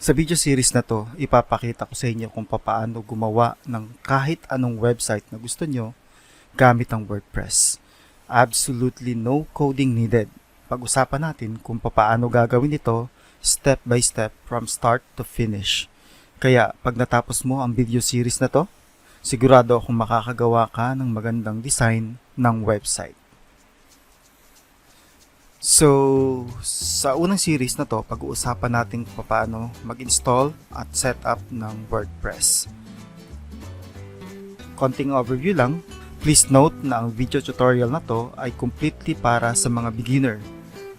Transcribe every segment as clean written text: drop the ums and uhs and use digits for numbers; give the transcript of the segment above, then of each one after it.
Sa video series na to, ipapakita ko sa inyo kung paano gumawa ng kahit anong website na gusto nyo gamit ang WordPress. Absolutely no coding needed. Pag-usapan natin kung paano gagawin ito step by step from start to finish. Kaya pag natapos mo ang video series na to, sigurado akong makakagawa ka ng magandang design ng website. So, sa unang series na to, pag-uusapan natin kung paano mag-install at set up ng WordPress. Konting overview lang, please note na ang video tutorial na to ay completely para sa mga beginner.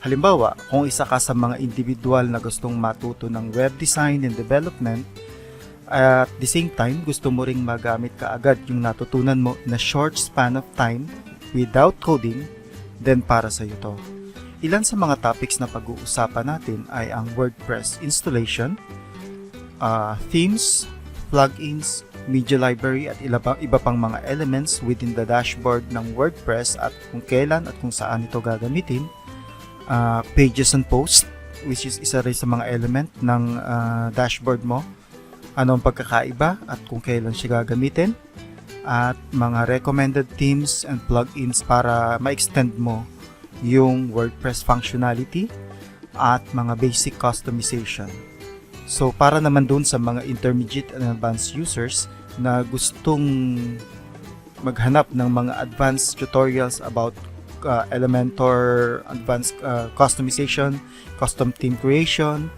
Halimbawa, kung isa ka sa mga individual na gustong matuto ng web design and development, at the same time, gusto mo ring magamit kaagad yung natutunan mo na short span of time without coding, then para sa iyo to. Ilan sa mga topics na pag-uusapan natin ay ang WordPress installation, themes, plugins, media library at iba pang mga elements within the dashboard ng WordPress at kung kailan at kung saan ito gagamitin, pages and posts, which is isa rin sa mga element ng dashboard mo, anong pagkakaiba at kung kailan siya gagamitin, at mga recommended themes and plugins para ma-extend mo yung WordPress functionality at mga basic customization. So para naman dun sa mga intermediate and advanced users na gustong maghanap ng mga advanced tutorials about Elementor, advanced customization, custom theme creation,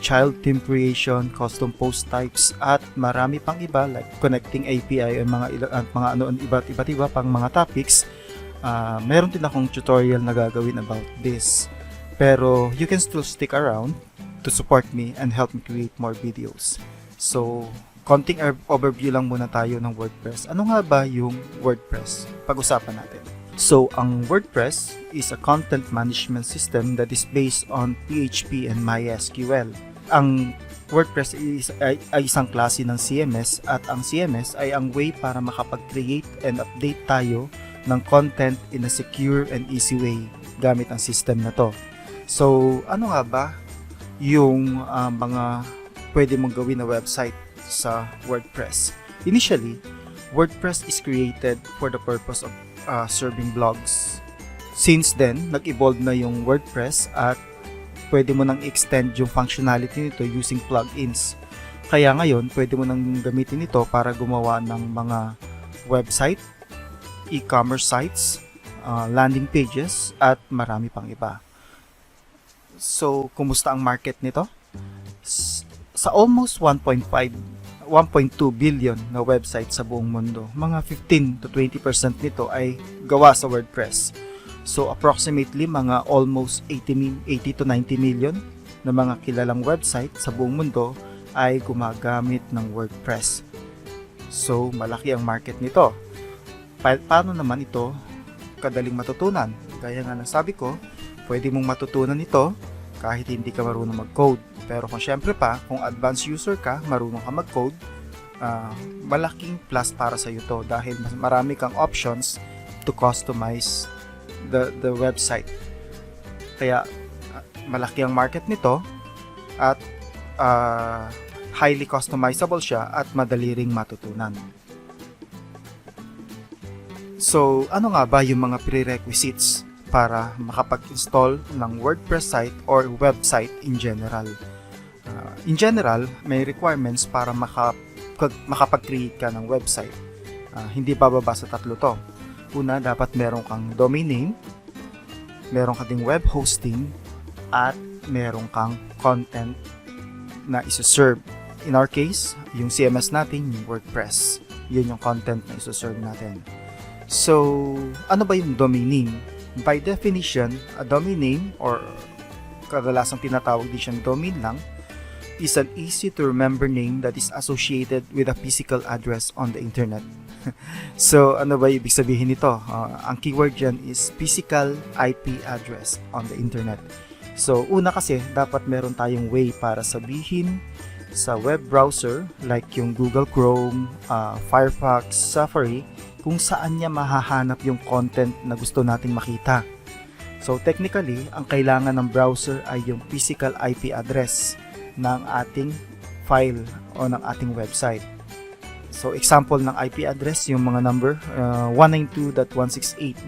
child theme creation, custom post types at marami pang iba like connecting API at iba't iba pang mga topics. Meron din akong tutorial na gagawin about this, pero you can still stick around to support me and help me create more videos. So, konting overview lang muna tayo ng WordPress. Ano nga ba yung WordPress? Pag-usapan natin. So, ang WordPress is a content management system that is based on PHP and MySQL. Ang WordPress ay isang klase ng CMS at ang CMS ay ang way para makapag-create and update tayo ng content in a secure and easy way gamit ang system na to. So, ano nga ba yung mga pwede mong gawin na website sa WordPress? Initially, WordPress is created for the purpose of serving blogs. Since then, nag-evolve na yung WordPress at pwede mo nang extend yung functionality nito using plugins. Kaya ngayon, pwede mo nang gamitin ito para gumawa ng mga website, e-commerce sites, landing pages, at marami pang iba. So, kumusta ang market nito? Sa almost 1.2 billion na website sa buong mundo, mga 15 to 20% nito ay gawa sa WordPress. So, approximately mga almost 80 to 90 million na mga kilalang website sa buong mundo ay gumagamit ng WordPress. So, malaki ang market nito. Paano naman ito kadaling matutunan? Gaya nga ng sabi ko, pwede mong matutunan ito kahit hindi ka marunong mag-code. Pero kung syempre pa, kung advanced user ka, marunong ka mag-code, malaking plus para sa iyo to dahil marami kang options to customize the website. Kaya malaki ang market nito at highly customizable siya at madali ring matutunan. So, ano nga ba yung mga prerequisites para makapag-install ng WordPress site or website in general? In general, may requirements para makapag-create ka ng website. Hindi bababa sa 3 to. Una, dapat meron kang domain name, meron ka ding web hosting, at meron kang content na isa-serve. In our case, yung CMS natin, yung WordPress. Yun yung content na isa-serve natin. So, ano ba yung domain name? By definition, a domain name or kadalasang tinatawag din siyang domain lang is an easy to remember name that is associated with a physical address on the internet. So, ano ba ibig sabihin nito? Ang keyword dyan is physical IP address on the internet. So, una kasi, dapat meron tayong way para sabihin sa web browser like yung Google Chrome, Firefox, Safari, kung saan niya mahahanap yung content na gusto nating makita. So technically, ang kailangan ng browser ay yung physical IP address ng ating file o ng ating website. So, example ng IP address, yung mga number, 192.168.1.1,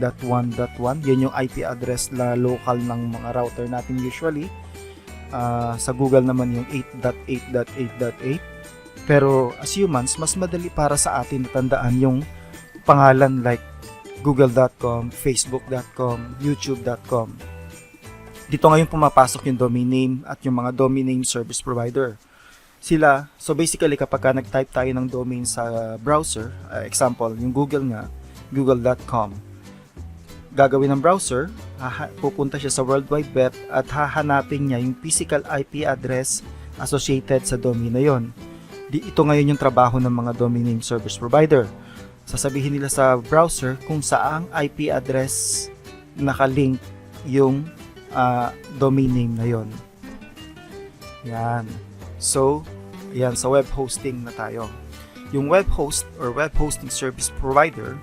yun yung IP address na local ng mga router natin usually. Sa Google naman yung 8.8.8.8. Pero as humans, mas madali para sa atin natandaan yung pangalan like google.com, facebook.com, youtube.com. Dito ngayon pumapasok yung domain name at yung mga domain name service provider. So basically kapag ka nag-type tayo ng domain sa browser, example, yung Google nga, google.com, gagawin ng browser, pupunta siya sa World Wide Web at hahanapin niya yung physical IP address associated sa domain na yon. Ito ngayon yung trabaho ng mga domain name service provider. Sasabihin nila sa browser kung saang IP address nakalink yung domain name na yon. Yan. So, yan, sa web hosting na tayo. Yung web host or web hosting service provider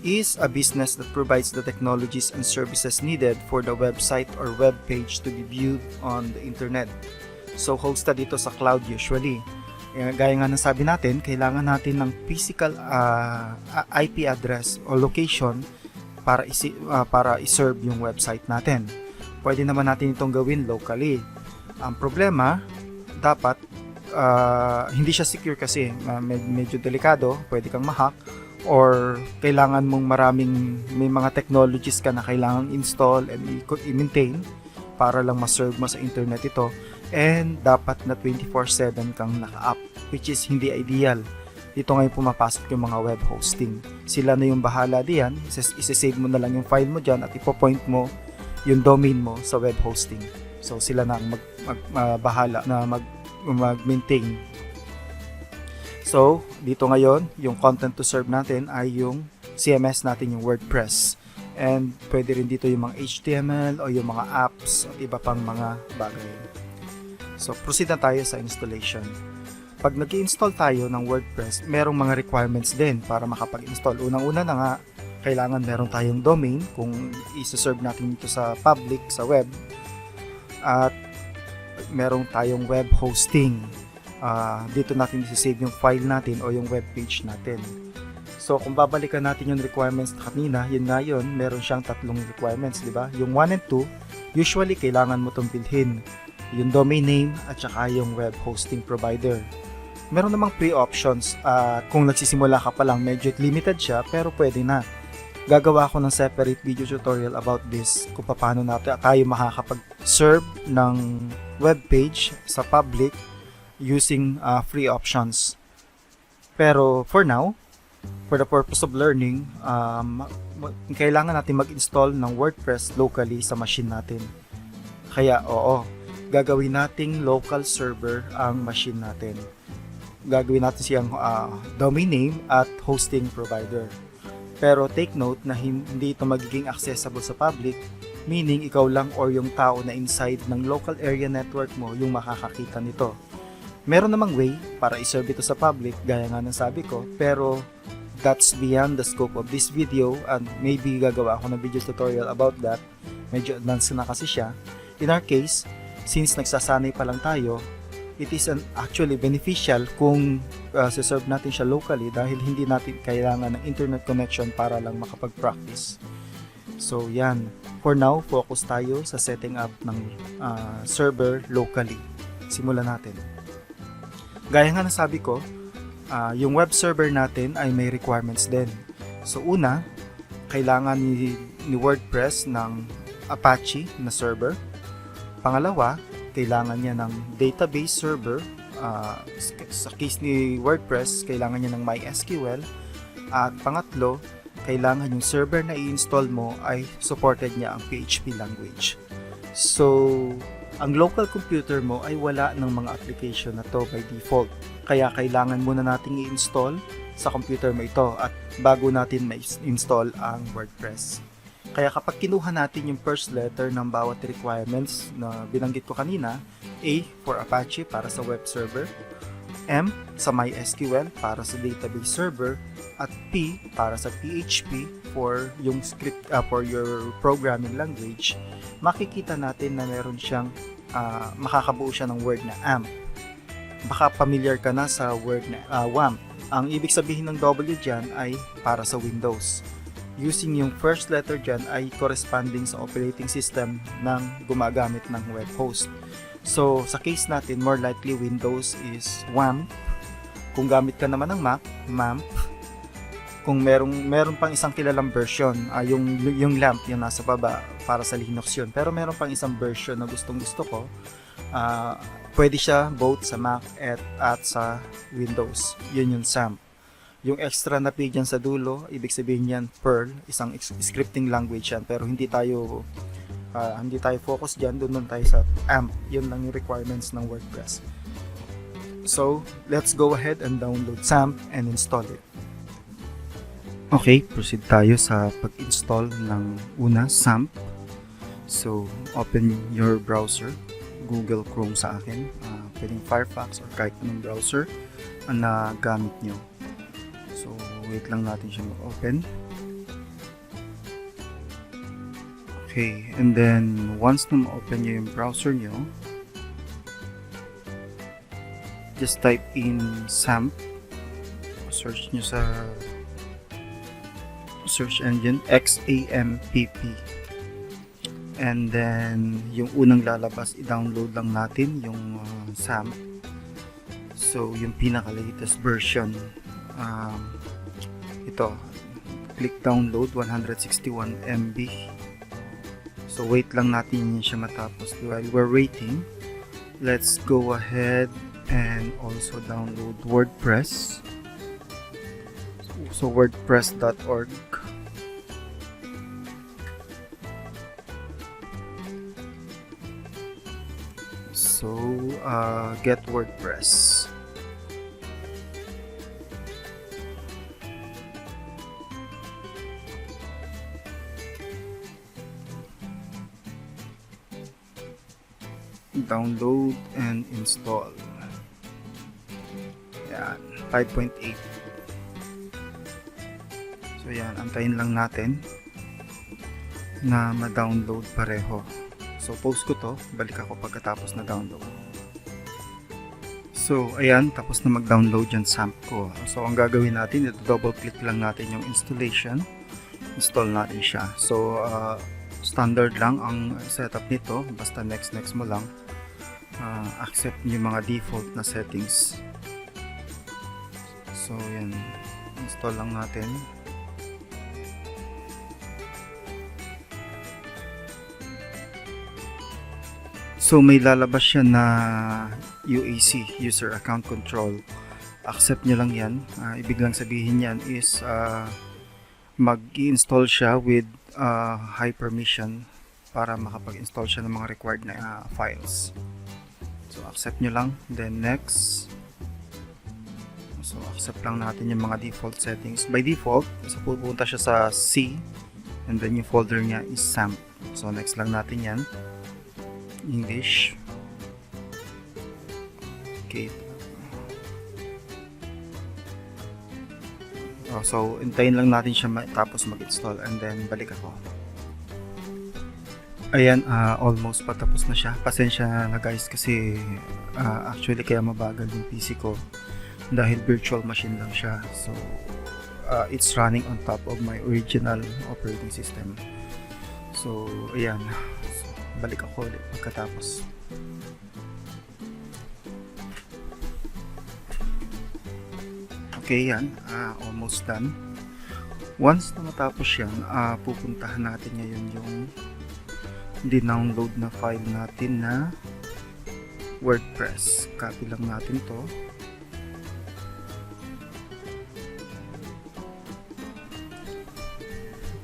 is a business that provides the technologies and services needed for the website or web page to be viewed on the internet. So, hosted dito sa cloud usually. Gaya nga ng sabi natin, kailangan natin ng physical IP address o location para i-serve yung website natin. Pwede naman natin itong gawin locally. Ang problema, dapat hindi siya secure kasi medyo delikado, pwede kang ma-hack or kailangan mong may mga technologies ka na kailangang install and i-maintain para lang ma-serve mo sa internet ito, and dapat na 24/7 kang naka-up, which is hindi ideal. Dito ngayon pumapasok yung mga web hosting. Sila na yung bahala diyan, isi-save mo na lang yung file mo dyan at ipo-point mo yung domain mo sa web hosting. So sila na ang bahala na mag-maintain. So, dito ngayon, yung content to serve natin ay yung CMS natin, yung WordPress. And pwede rin dito yung mga HTML o yung mga apps at iba pang mga bagay. So, proceed na tayo sa installation. Pag nag-install tayo ng WordPress, merong mga requirements din para makapag-install. Unang-una na nga, kailangan meron tayong domain kung isa-serve natin dito sa public, sa web. At merong tayong web hosting. Dito natin isi-save yung file natin o yung web page natin. So, kung babalikan natin yung requirements na kanina, yun nga yun, meron siyang tatlong requirements, di ba? Yung 1 and 2, usually kailangan mo itong bilhin. Yung domain name at saka yung web hosting provider. Meron namang pre-options. Kung nagsisimula ka pa lang, medyo limited siya, pero pwede na. Gagawa ako ng separate video tutorial about this kung paano tayo makakapag-serve ng web page sa public using free options. Pero for now, for the purpose of learning, kailangan natin mag-install ng WordPress locally sa machine natin. Kaya gagawin nating local server ang machine natin. Gagawin natin siyang domain name at hosting provider. Pero take note na hindi ito magiging accessible sa public, meaning ikaw lang or yung tao na inside ng local area network mo yung makakakita nito. Meron namang way para i-serve ito sa public, gaya nga ng sabi ko, pero that's beyond the scope of this video and maybe gagawa ako ng video tutorial about that. Medyo advanced na kasi siya. In our case, since nagsasanay pa lang tayo, it is actually beneficial kung serve natin siya locally dahil hindi natin kailangan ng internet connection para lang makapag-practice. So yan, for now, focus tayo sa setting up ng server locally. Simulan natin. Gaya nga nasabi ko, yung web server natin ay may requirements din. So una, kailangan ni WordPress ng Apache na server. Pangalawa, kailangan niya ng database server. Sa case ni WordPress, kailangan niya ng MySQL. At pangatlo, kailangan yung server na i-install mo ay supported niya ang PHP language. So, ang local computer mo ay wala ng mga application na to by default. Kaya kailangan muna nating i-install sa computer mo ito at bago natin ma-install ang WordPress. Kaya kapag kinuha natin yung first letter ng bawat requirements na binanggit ko kanina, A for Apache para sa web server, M sa MySQL para sa database server, at P para sa PHP for yung script for your programming language, makikita natin na meron siyang makakabuo siya ng word na AMP. Baka familiar ka na sa word na WAMP. Ang ibig sabihin ng W dyan ay para sa Windows. Using yung first letter dyan ay corresponding sa operating system ng gumagamit ng web host. So, sa case natin, more likely Windows is WAMP. Kung gamit ka naman ng Mac, MAMP. Kung meron pang isang kilalang version, yung LAMP, yung nasa baba, para sa Linux yun. Pero meron pang isang version na gustong-gusto ko. Pwede siya both sa Mac at sa Windows. Yun yung XAMPP. Yung extra na P dyan sa dulo, ibig sabihin yan Perl, isang scripting language yan. Pero hindi tayo focus dyan, doon tayo sa AMP. Yun lang yung requirements ng WordPress. So, let's go ahead and download XAMPP and install it. Okay, proceed tayo sa pag-install ng una, XAMPP. So, open your browser. Google Chrome sa akin. Pwedeng Firefox or kahit anong browser ang nagamit nyo. So, wait lang natin siya mag-open. Okay, and then once na ma-open nyo yung browser nyo, just type in XAMPP. Search nyo sa search engine, XAMPP. And then, yung unang lalabas, i-download lang natin yung XAMPP. So, yung pinaka-latest version. Ito, click download, 161 MB. So, wait lang natin siya matapos. While we're waiting, let's go ahead and also download WordPress. So, wordpress.org. So, get WordPress. Download and install. Yan, 5.8. So yan, antayin lang natin na ma-download pareho. So post ko to, balik ako pagkatapos na download. So ayan, tapos na mag-download yung XAMPP ko. So ang gagawin natin, ito double click lang natin yung installation. Install natin siya. So standard lang ang setup nito, basta next mo lang. Accept yung mga default na settings. So yan, install lang natin. So may lalabas siya na UAC, User Account Control. Accept nyo lang yan. Ibig lang sabihin yan is mag-i-install siya with high permission para makapag-install siya ng mga required na files. So accept nyo lang, then next. So accept lang natin yung mga default settings. By default, so pupunta siya sa C, and then yung folder niya is XAMPP. So next lang natin yan. English. Okay. So hintayin lang natin siya tapos mag-install, and then balik ako. Ayan, almost patapos na siya. Pasensya na guys kasi actually kaya mabagal yung PC ko dahil virtual machine lang siya. So it's running on top of my original operating system. So ayan, so, balik ako ulit pagkatapos. Okay, yan, almost done. Once na matapos yan, pupuntahan natin ngayon yung dinownload na file natin na WordPress. Copy lang natin to.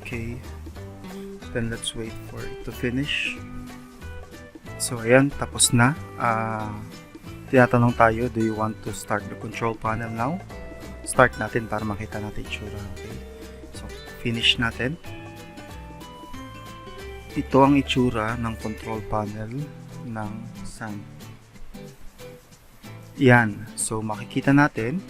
Okay, then let's wait for it to finish. So ayan, tapos na. Tinatanong tayo, do you want to start the control panel now? Start natin para makita natin itsura. Okay, so finish natin. Ito ang itsura ng control panel ng XAMPP. Yan, so makikita natin.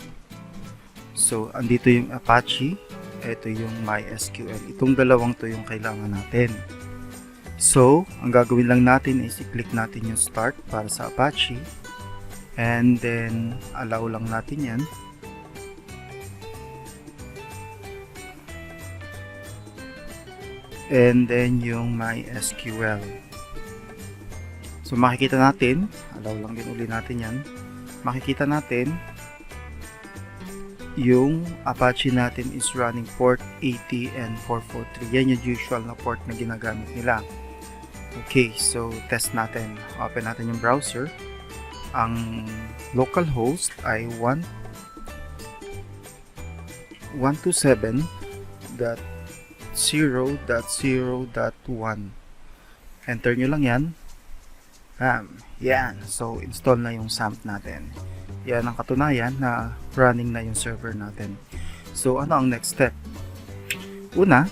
So andito yung Apache, ito yung MySQL. Itong dalawang to yung kailangan natin. So, ang gagawin lang natin is i-click natin yung start para sa Apache. And then, allow lang natin yan. And then, yung MySQL. So, makikita natin, allow lang din uli natin yan. Makikita natin, yung Apache natin is running port 80 and 443. Yan yung usual na port na ginagamit nila. Okay, so test natin. Open natin yung browser. Ang local host ay 127.0.0.1. Enter nyo lang yan. Yan. So, install na yung XAMPP natin. Yan ang katunayan na running na yung server natin. So, ano ang next step? Una,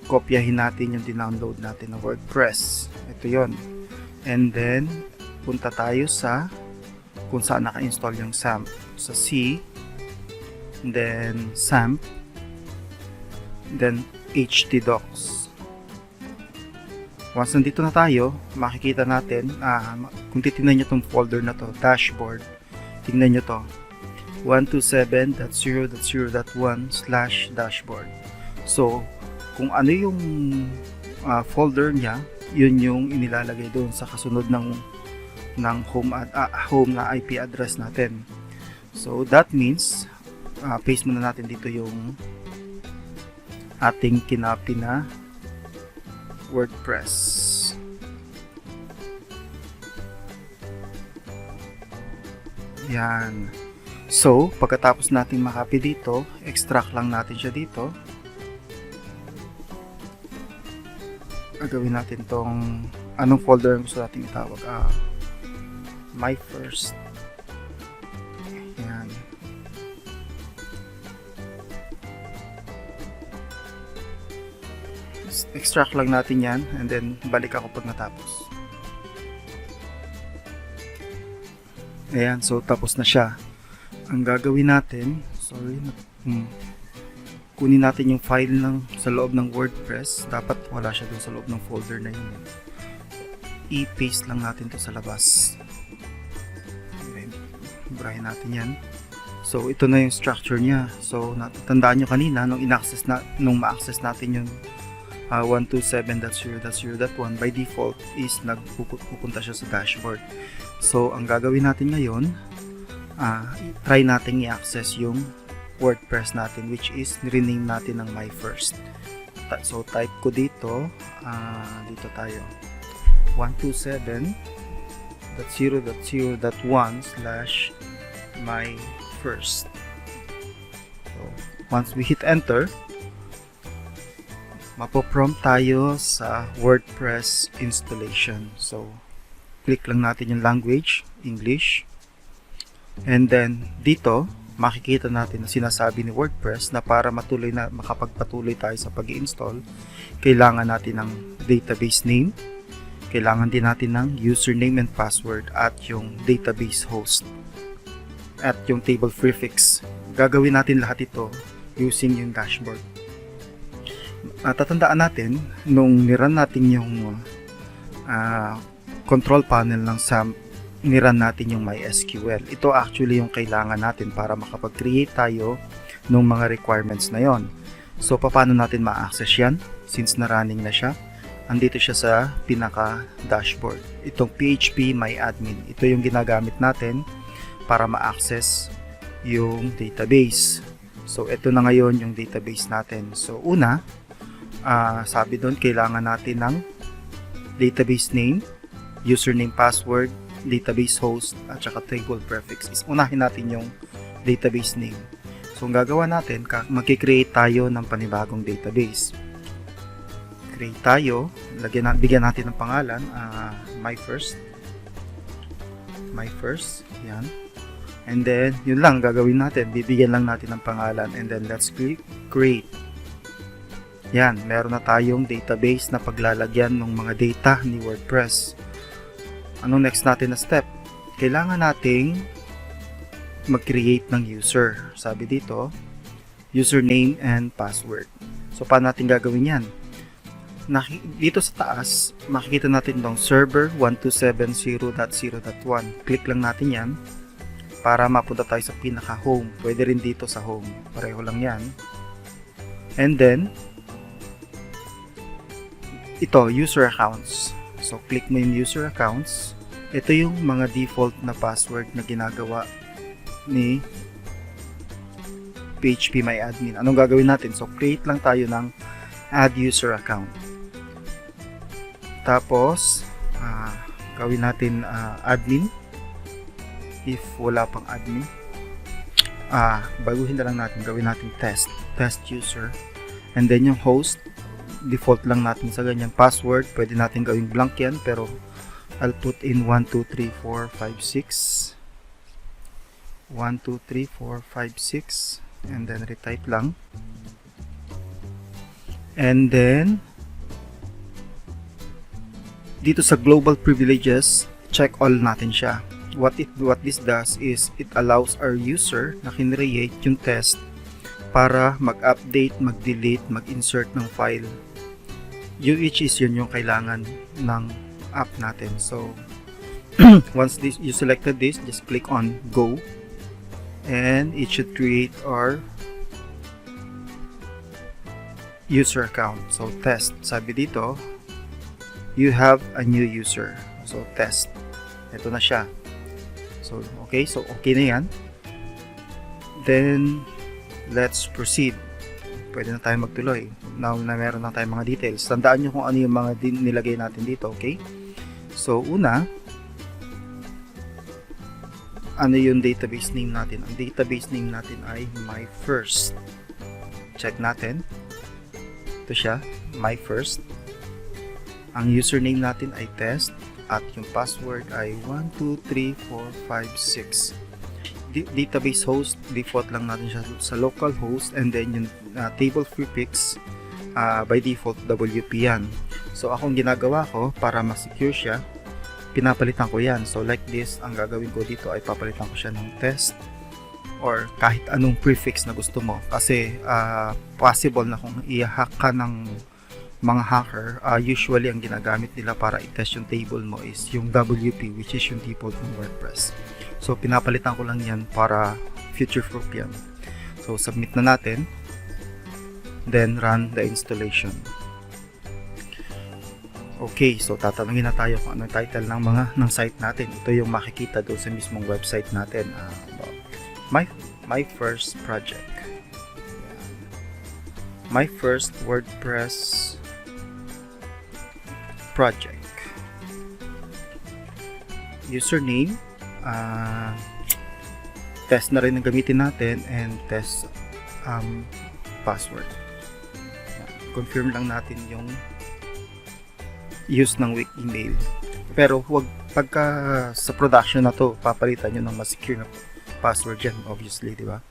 kopyahin natin yung dinownload natin na WordPress. Ito yon. And then, punta tayo sa kung saan naka-install yung XAMPP. Sa C, then XAMPP, then htdocs. Once nandito na tayo, makikita natin, kung titignan nyo itong folder na to, dashboard, tingnan nyo to, 127.0.0.1/dashboard. So, kung ano yung folder niya, yun yung inilalagay doon sa kasunod ng home na IP address natin. So, that means, paste muna natin dito yung ating kinopy na WordPress. Yan. So, pagkatapos natin makopy dito, extract lang natin siya dito. Gagawin natin tong anong folder ang gusto natin itawag. My first. Yan. Extract lang natin yan and then balik ako pag natapos. Ayan, so tapos na siya. Ang gagawin natin, kunin natin yung file sa loob ng WordPress. Dapat wala siya dun sa loob ng folder na yun. I-paste lang natin to sa labas. Burahin natin yan. So ito na yung structure niya. So tandaan nyo kanina nung ma-access natin yung 127.0.0.1, by default is pupunta siya sa dashboard. So ang gagawin natin ngayon, try natin i-access yung WordPress natin, which is rename natin ng my first. So type ko dito, dito tayo, 127.0.0.1/my-first. So once we hit enter, mapoprompt tayo sa WordPress installation. So click lang natin yung language, English. And then dito, makikita natin na sinasabi ni WordPress na para makapagpatuloy tayo sa pag-i-install, kailangan natin ng database name, kailangan din natin ng username and password at yung database host at yung table prefix. Gagawin natin lahat ito using yung dashboard. Tatandaan natin nung niran natin yung control panel ng XAMPP, niran natin yung MySQL. Ito actually yung kailangan natin para makapag-create tayo ng mga requirements na yon. So, paano natin ma-access yan? Since na-running na siya, andito siya sa pinaka-dashboard. Itong PHP My Admin. Ito yung ginagamit natin para ma-access yung database. So, ito na ngayon yung database natin. So, una, sabi doon, kailangan natin ng database name, username, password, database host, at saka table prefix. Unahin natin yung database name. So, ang gagawa natin, mag-create tayo ng panibagong database. Create tayo, bigyan natin ng pangalan, my first, yan. And then, yun lang gagawin natin, bibigyan lang natin ng pangalan, and then let's click create. Yan, meron na tayong database na paglalagyan ng mga data ni WordPress. Anong next natin na step? Kailangan nating mag-create ng user. Sabi dito, username and password. So, paano natin gagawin yan? dito sa taas, makikita natin tong server 1270.0.1. Click lang natin yan para mapunta tayo sa pinaka-home. Pwede rin dito sa home. Pareho lang yan. And then, ito, user accounts. So, click mo yung user accounts. Ito yung mga default na password na ginagawa ni PHPMyAdmin. Anong gagawin natin? So, create lang tayo ng add user account. Tapos, gawin natin admin. If wala pang admin, baguhin na lang natin. Gawin natin test user. And then yung host, default lang natin sa ganyan. Password, pwede natin gawing blank yan, pero I'll put in 123456 123456 and then retype lang. And then dito sa global privileges, check all natin siya. What this does is it allows our user na kinreate yung test para mag-update, mag-delete, mag-insert ng file. Which is yun yung kailangan ng app natin. So once you selected this, just click on go and it should create our user account. So test, sabi dito, you have a new user. So test, ito na siya. So okay na yan. Then let's proceed. Pwede na tayo magtuloy. Now na meron na tayong mga details, tandaan nyo kung ano yung mga nilagay natin dito. Okay, so una, ano yung database name natin? Ang database name natin ay myfirst. Check natin. Ito siya, myfirst. Ang username natin ay test at yung password ay 123456. Database host, default lang natin siya sa local host, and then yung table prefix, by default WP yan. So akong ginagawa ko para ma-secure siya, pinapalitan ko yan. So like this, ang gagawin ko dito ay papalitan ko siya ng test or kahit anong prefix na gusto mo, kasi possible na kung i-hack ka ng mga hacker, usually ang ginagamit nila para i-test yung table mo is yung WP, which is yung default ng WordPress. So pinapalitan ko lang yan para future proof yan. So submit na natin, then run the installation. Okay, so tatanungin na tayo kung ano title ng site natin. Ito yung makikita doon sa mismong website natin, my first project. My first WordPress project. Username, test na rin ang gamitin natin, and test password. Confirm lang natin yung use ng weak email. Pero huwag, pagka sa production na to, papalitan nyo ng mas secure na password yan, obviously, di ba?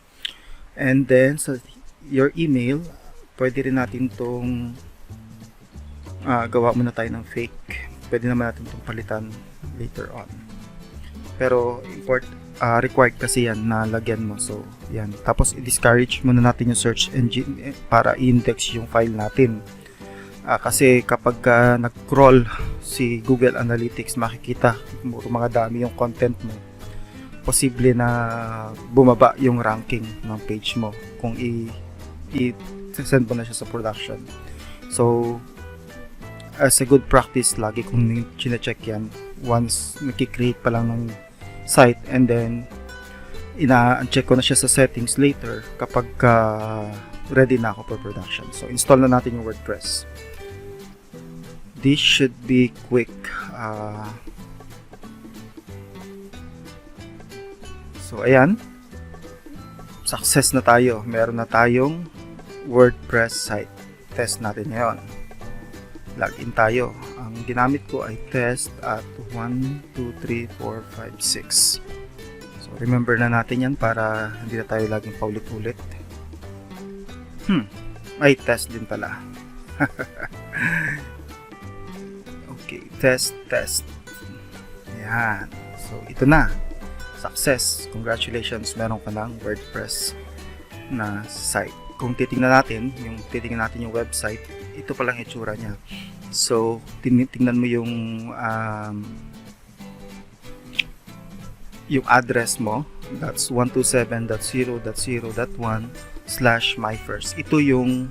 And then sa your email, pwede rin natin tong gawa muna tayo ng fake. Pwede naman natin itong palitan later on. Pero required kasi yan na lagyan mo. So yan. Tapos i-discourage muna natin yung search engine para i-index yung file natin. Kasi kapag nag-crawl si Google Analytics, makikita mga dami yung content mo. Posible na bumaba yung ranking ng page mo kung i-send mo na siya sa production. So as a good practice, lagi kong chine-check yan once nakikreate pa lang ng site, and then ina-check ko na siya sa settings later kapag ready na ako for production. So install na natin yung WordPress. This should be quick. So ayan, success na tayo. Meron na tayong WordPress site. Test natin ngayon. Login tayo. Ang ginamit ko ay test at 123456. So remember na natin yan para hindi na tayo laging paulit-ulit. Ay, test din pala. Okay, test. Yan. So ito na. Success. Congratulations, meron ka ng WordPress na site. kung titingnan natin yung website, ito palang itsura niya. So, tingnan mo yung address mo, that's 127.0.0.1/myfirst. Ito yung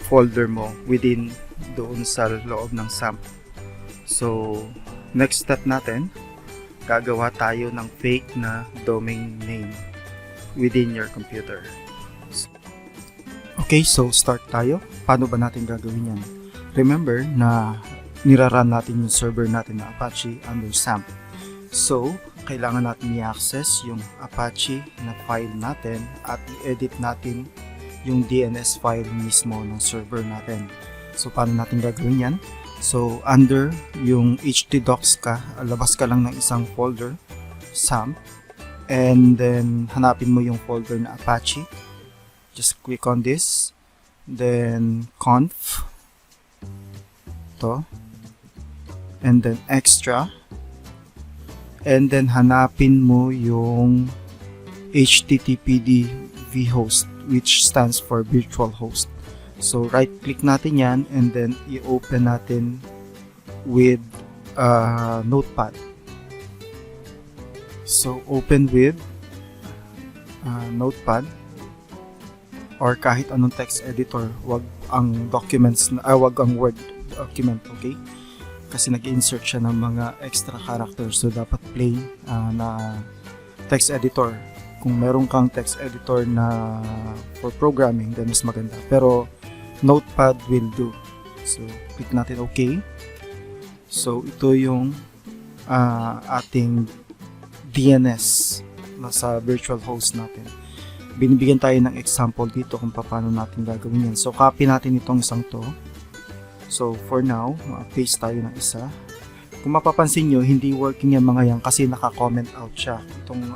folder mo within doon sa loob ng XAMPP. So, next step natin, gagawa tayo ng fake na domain name within your computer. Okay, so start tayo. Paano ba natin gagawin yan? Remember na niraran natin yung server natin na Apache under XAMPP. So, kailangan natin i-access yung Apache na file natin at i-edit natin yung DNS file mismo ng server natin. So, paano natin gagawin yan? So, under yung htdocs ka, labas ka lang ng isang folder, XAMPP, and then hanapin mo yung folder na Apache. Just click on this, then conf, to, and then extra, and then hanapin mo yung httpd vhost, which stands for Virtualhost. So right click natin yan, and then i-open natin with Notepad. So open with Notepad or kahit anong text editor, wag ang documents, wag ang Word document, okay? Kasi nag-insert siya ng mga extra characters, so dapat plain na text editor. Kung meron kang text editor na for programming, then mas maganda. Pero Notepad will do. So click natin okay. So ito yung ating DNS nasa Virtualhost natin. Binibigyan tayo ng example dito kung paano natin gagawin yan. So copy natin itong isang to. So for now, paste tayo ng isa. Kung mapapansin nyo, hindi working yung mga yan kasi naka-comment out siya. Itong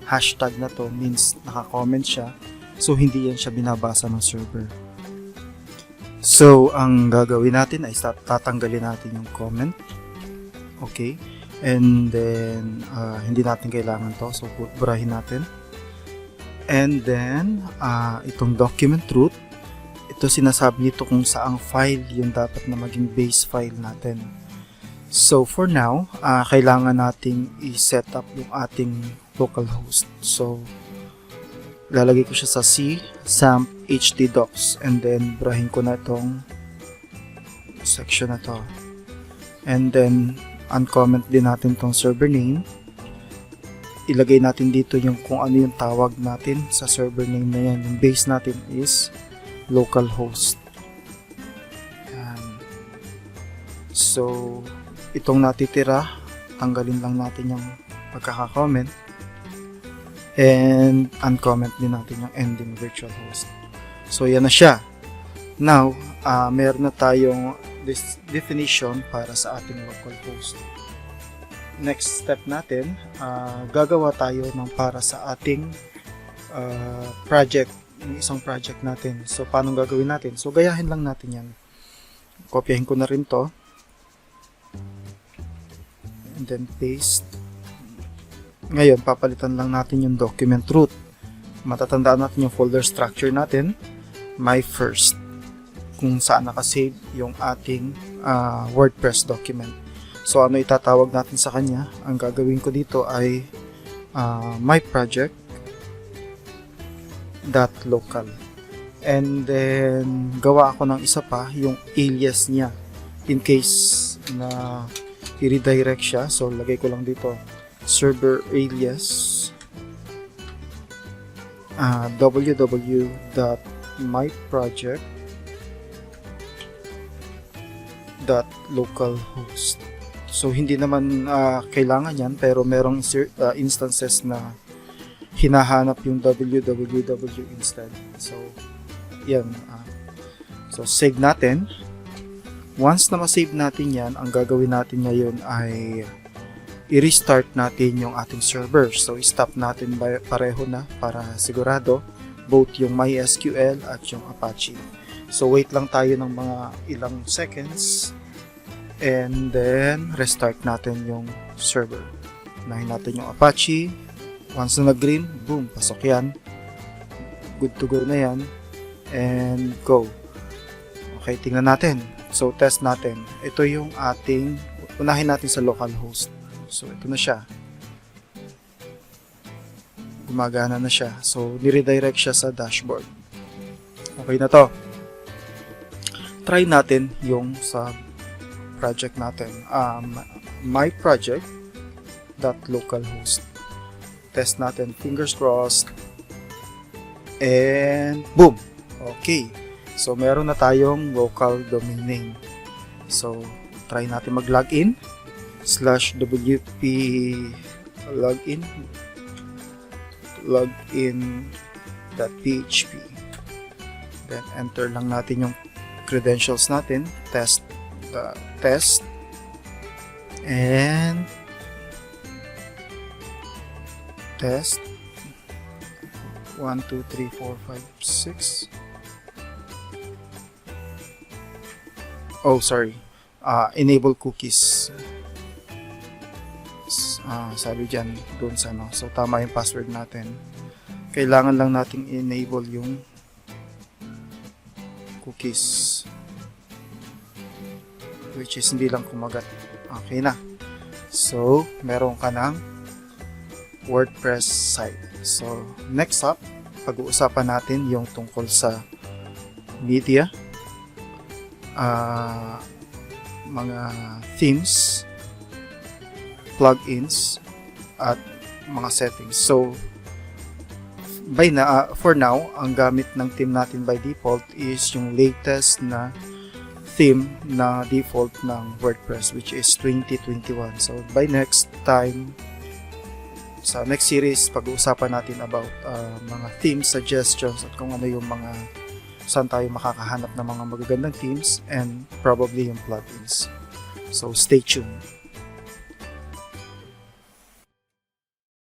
hashtag na to means naka-comment siya. So hindi yan siya binabasa ng server. So ang gagawin natin ay tatanggalin natin yung comment. Okay. And then hindi natin kailangan to. So burahin natin. And then itong document root, ito sinasabi nito kung saang file yung dapat na maging base file natin. So for now, kailangan nating i-set up yung ating localhost. So lalagay ko siya sa C, XAMPP, htdocs, and then burahin ko na itong section na to. And then uncomment din natin tong server name. Ilagay natin dito yung kung ano yung tawag natin sa server name na yan. Yung base natin is localhost. Yan. So itong natitira, tanggalin lang natin yung pagkaka-comment, and uncomment din natin yung ending virtualhost. So yan na siya. Now meron na tayong this definition para sa ating localhost. Next step natin, gagawa tayo ng para sa ating project, yung isang project natin. So paano gagawin natin? So gayahin lang natin yan. Kopyahin ko na rin to, and then paste. Ngayon papalitan lang natin yung document root. Matatandaan natin yung folder structure natin, my first, kung saan nakasave yung ating WordPress document. So ano itatawag natin sa kanya? Ang gagawin ko dito ay my project .local, and then gawa ako ng isa pa, yung alias niya in case na i-redirect siya. So lagay ko lang dito server alias www.myproject.localhost. So hindi naman kailangan yan, pero merong instances na hinahanap yung www instead. So yan. So save natin. Once na ma-save natin yan, ang gagawin natin ngayon ay i-restart natin yung ating server. So i-stop natin pareho na para sigurado, both yung MySQL at yung Apache. So wait lang tayo ng mga ilang seconds, and then restart natin yung server. Unahin natin yung Apache. Once na nag-green, boom, pasok yan. good to go na yan. And go. Okay, tingnan natin. So, test natin. Ito yung ating, unahin natin sa localhost. So, ito na siya. Gumagana na siya. So, niredirect siya sa dashboard. Okay na to. Try natin yung sa project natin. My project.localhost. Test natin. Fingers crossed. And boom! Okay. So, meron na tayong local domain name. So, try natin mag-login. /wp login.php. Then, enter lang natin yung credentials natin. Test. And test. 1, 2, 3, 4, 5, 6. Oh, sorry. Enable cookies. Sabi dyan, doon sa no. So, tama yung password natin. Kailangan lang nating enable yung cookies. Which is hindi lang kumagat. Okay na. So, meron ka ng WordPress site. So, next up, pag-uusapan natin yung tungkol sa media, mga themes, plugins, at mga settings. So, for now, ang gamit ng theme natin by default is yung latest na theme na default ng WordPress, which is 2021. So, by next time, sa next series, pag-uusapan natin about mga theme suggestions at kung ano yung mga saan tayo makakahanap ng mga magagandang themes and probably yung plugins. So, stay tuned.